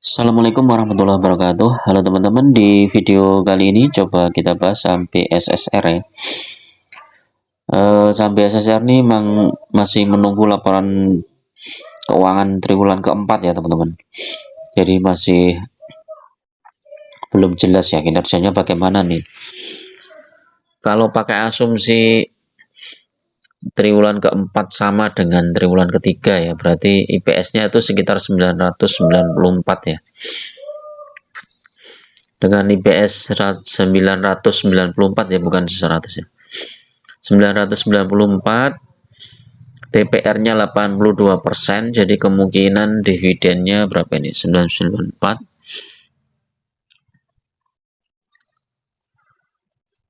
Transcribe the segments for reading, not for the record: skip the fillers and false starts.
Assalamualaikum warahmatullahi wabarakatuh. Halo teman-teman, di video kali ini coba kita bahas saham BSSR ya. Saham BSSR ini memang masih menunggu laporan keuangan triwulan keempat ya teman-teman. Jadi masih belum jelas ya kinerjanya bagaimana nih. Kalau pakai asumsi triwulan keempat sama dengan triwulan ketiga ya, berarti IPS-nya itu sekitar 994 ya. Dengan IPS 994 ya, bukan 100 ya. 994, DPR-nya 82%, jadi kemungkinan dividennya berapa ini? 994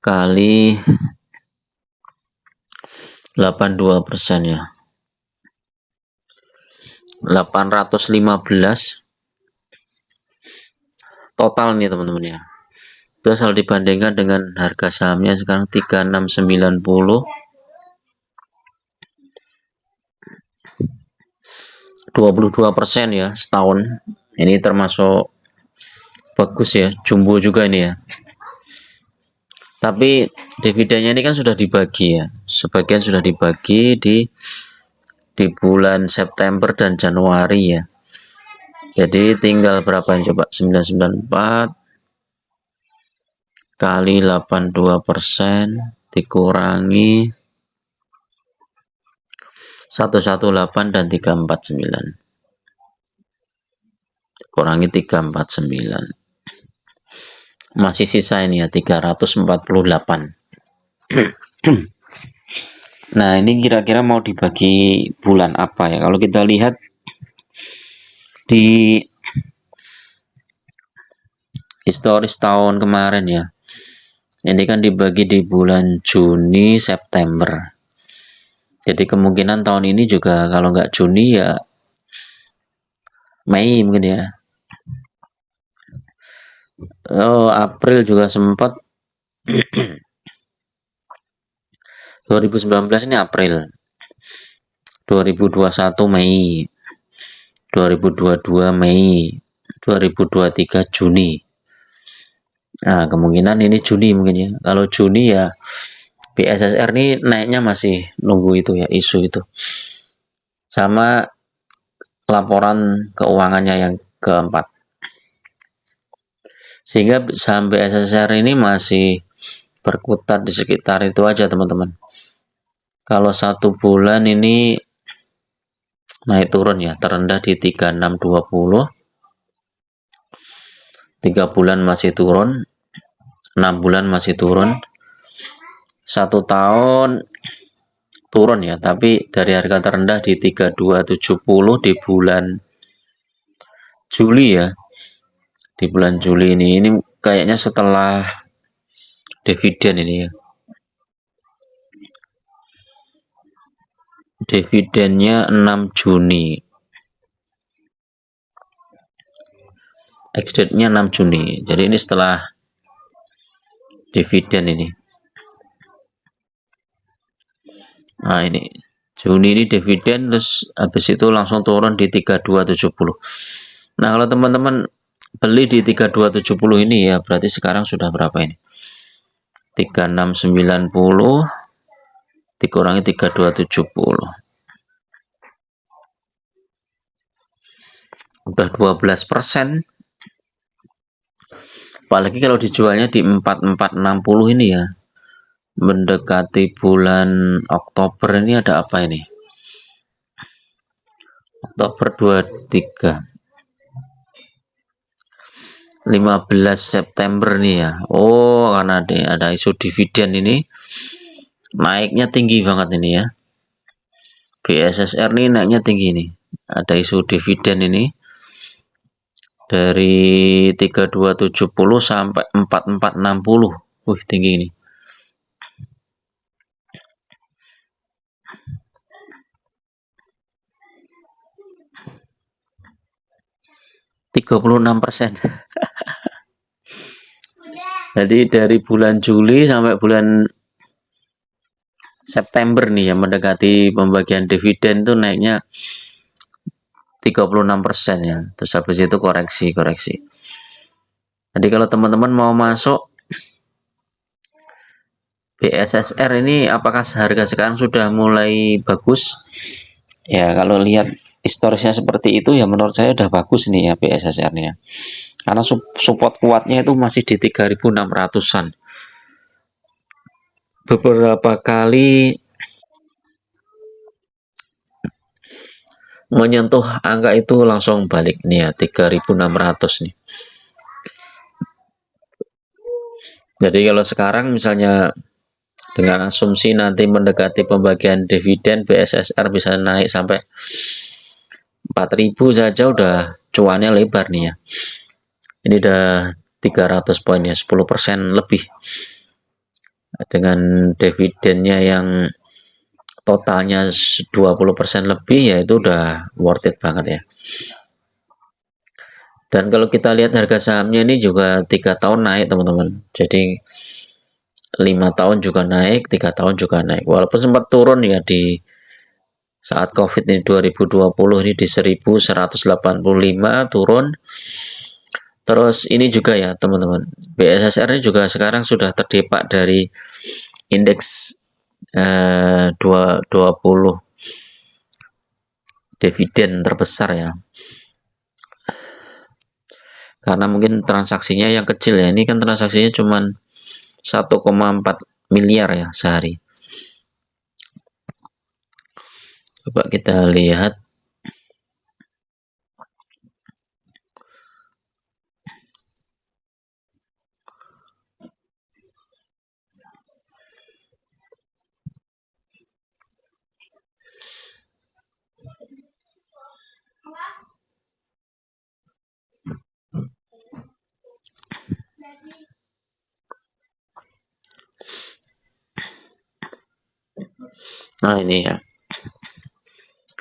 kali 82% ya. 815 total nih teman-teman ya. Terus kalau dibandingkan dengan harga sahamnya sekarang 3690, 22% ya setahun. Ini termasuk bagus ya, jumbo juga ini ya. Tapi dividennya ini kan sudah dibagi ya, sebagian sudah dibagi di bulan September dan Januari ya. Jadi tinggal berapa yang coba? 994 kali 82% dikurangi 118 dan 349. Kurangi 349. Masih sisa ini ya 348. Nah, ini kira-kira mau dibagi bulan apa ya? Kalau kita lihat di historis tahun kemarin ya. Ini kan dibagi di bulan Juni, September. Jadi kemungkinan tahun ini juga kalau nggak Juni ya Mei mungkin ya. Oh, April juga sempat. 2019 ini April. 2021 Mei. 2022 Mei. 2023 Juni. Nah, kemungkinan ini Juni mungkin ya. Kalau Juni ya BSSR ini naiknya masih nunggu itu ya, isu itu. Sama laporan keuangannya yang keempat. Sehingga saham BSSR ini masih berkutat di sekitar itu aja teman-teman. Kalau satu bulan ini naik turun ya, terendah di 3620. 3 bulan masih turun, 6 bulan masih turun, 1 tahun turun ya, tapi dari harga terendah di 3270 di bulan Juli ya. Di bulan Juli ini kayaknya setelah dividen ini ya. Dividennya 6 Juni. Ex-date-nya 6 Juni. Jadi ini setelah dividen ini. Nah, ini Juni ini dividen, terus habis itu langsung turun di 3270. Nah, kalau teman-teman beli di 3270 ini ya, berarti sekarang sudah berapa ini? 3690 dikurangi 3270. Udah 12%. Apalagi kalau dijualnya di 4460 ini ya. Mendekati bulan Oktober ini ada apa ini? Oktober 23. 15 September nih ya. Oh, karena ada isu dividen ini. Naiknya tinggi banget ini ya. BSSR ini naiknya tinggi nih. Ada isu dividen ini. Dari 3270 sampai 4460. Wih, tinggi ini. 36%. Jadi dari bulan Juli sampai bulan September nih ya, mendekati pembagian dividen tuh naiknya 36% ya. Terus habis itu koreksi. Jadi kalau teman-teman mau masuk BSSR ini, apakah harga sekarang sudah mulai bagus? Ya kalau lihat historisnya seperti itu ya menurut saya udah bagus nih ya BSSR-nya. Karena support kuatnya itu masih di 3.600-an. Beberapa kali menyentuh angka itu langsung balik nih ya 3.600 nih. Jadi kalau sekarang misalnya dengan asumsi nanti mendekati pembagian dividen, BSSR bisa naik sampai 4.000 saja udah cuannya lebar nih ya. Ini udah 300 poin ya, 10% lebih. Dengan dividennya yang totalnya 20% lebih ya itu udah worth it banget ya. Dan kalau kita lihat harga sahamnya ini juga 3 tahun naik teman-teman. Jadi 5 tahun juga naik, 3 tahun juga naik. Walaupun sempat turun ya di saat COVID ini 2020 ini di 1185 turun. Terus ini juga ya teman-teman, BSSR ini juga sekarang sudah terdepak dari indeks 20 dividen terbesar ya. Karena mungkin transaksinya yang kecil ya. Ini kan transaksinya cuma 1,4 miliar ya sehari. Coba kita lihat. Nah ini ya.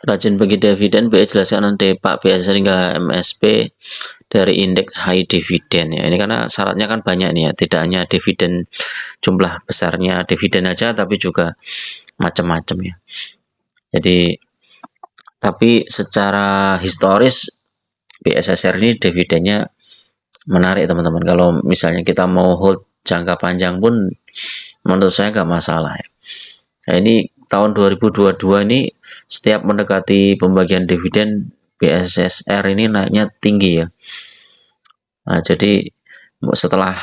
Rajin bagi dividen, BI jelaskan nanti Pak BSS hingga MSP dari indeks high dividend ya. Ini karena syaratnya kan banyak nih ya, tidak hanya dividen jumlah besarnya dividen aja, tapi juga macam-macam ya. Jadi tapi secara historis BSSR ini dividennya menarik teman-teman. Kalau misalnya kita mau hold jangka panjang pun menurut saya nggak masalah ya. Nah, ini tahun 2022 ini setiap mendekati pembagian dividen BSSR ini naiknya tinggi ya. Nah, jadi setelah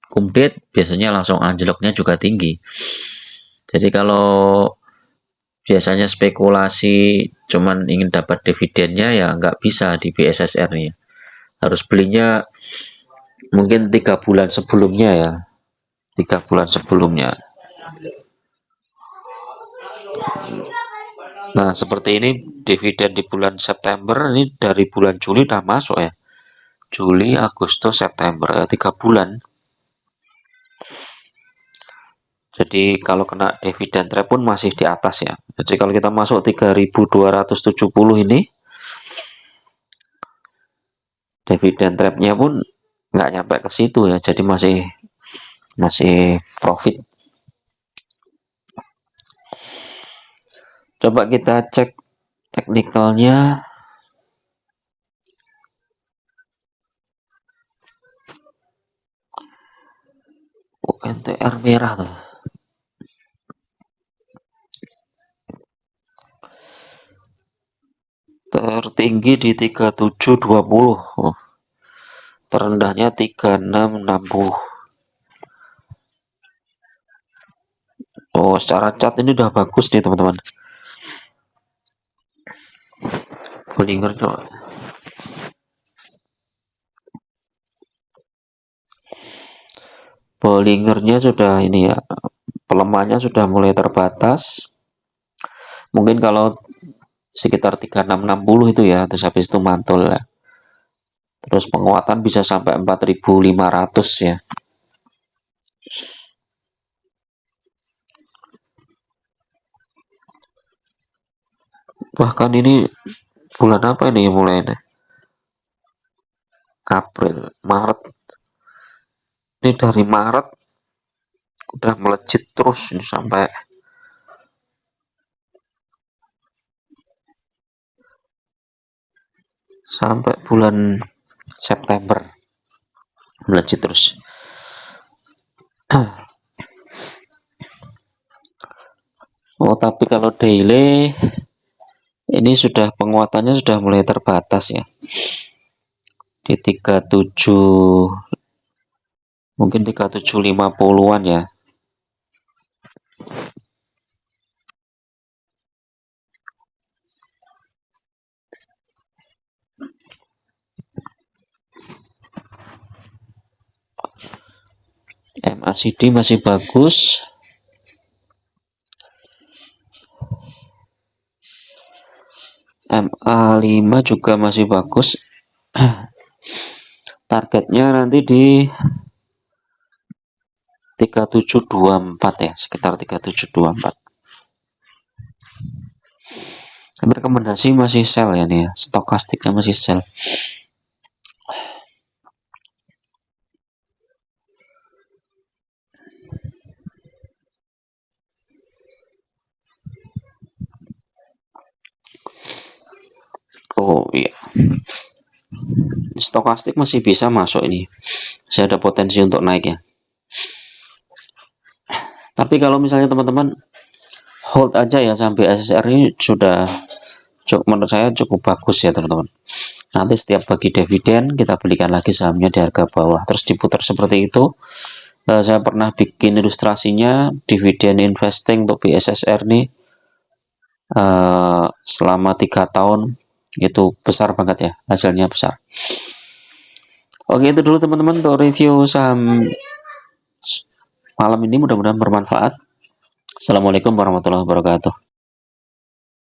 kumdet biasanya langsung anjloknya juga tinggi. Jadi kalau biasanya spekulasi cuman ingin dapat dividennya ya nggak bisa di BSSR nih. Harus belinya mungkin 3 bulan sebelumnya ya. 3 bulan sebelumnya. Nah, seperti ini dividen di bulan September ini dari bulan Juli udah masuk ya. Juli, Agustus, September ya 3 bulan. Jadi kalau kena dividen trap pun masih di atas ya. Jadi kalau kita masuk 3.270 ini, dividen trapnya pun nggak nyampe ke situ ya. Jadi masih profit. Coba kita cek teknikalnya. UNTR merah tuh. Tertinggi di 3720. Oh, terendahnya 3660. Oh, secara cat ini udah bagus nih teman-teman. Bollinger coba. Bollingernya sudah ini ya, pelemahannya sudah mulai terbatas. Mungkin kalau sekitar 3660 itu ya, terus habis itu mantul ya. Terus penguatan bisa sampai 4.500 ya. Bahkan ini bulan apa ini mulai ini? April, Maret. Ini dari Maret udah melejit terus ini sampai sampai bulan September melejit terus. Oh, tapi kalau daily ini sudah penguatannya sudah mulai terbatas ya. Di 37, mungkin 3750-an ya. MACD masih bagus. MA5 juga masih bagus. Targetnya nanti di 3724 ya, sekitar 3724. Rekomendasi masih sell ya nih ya, stokastiknya masih sell. Oh iya, stokastik masih bisa masuk ini, masih ada potensi untuk naik ya. Tapi kalau misalnya teman-teman hold aja ya sampai SSR ini sudah menurut saya cukup bagus ya teman-teman. Nanti setiap bagi dividen kita belikan lagi sahamnya di harga bawah, terus diputar seperti itu. Saya pernah bikin ilustrasinya dividen investing untuk BSSR nih selama 3 tahun itu besar banget ya, hasilnya besar. Oke, itu dulu teman-teman untuk review saham malam ini, mudah-mudahan bermanfaat. Assalamualaikum warahmatullahi wabarakatuh.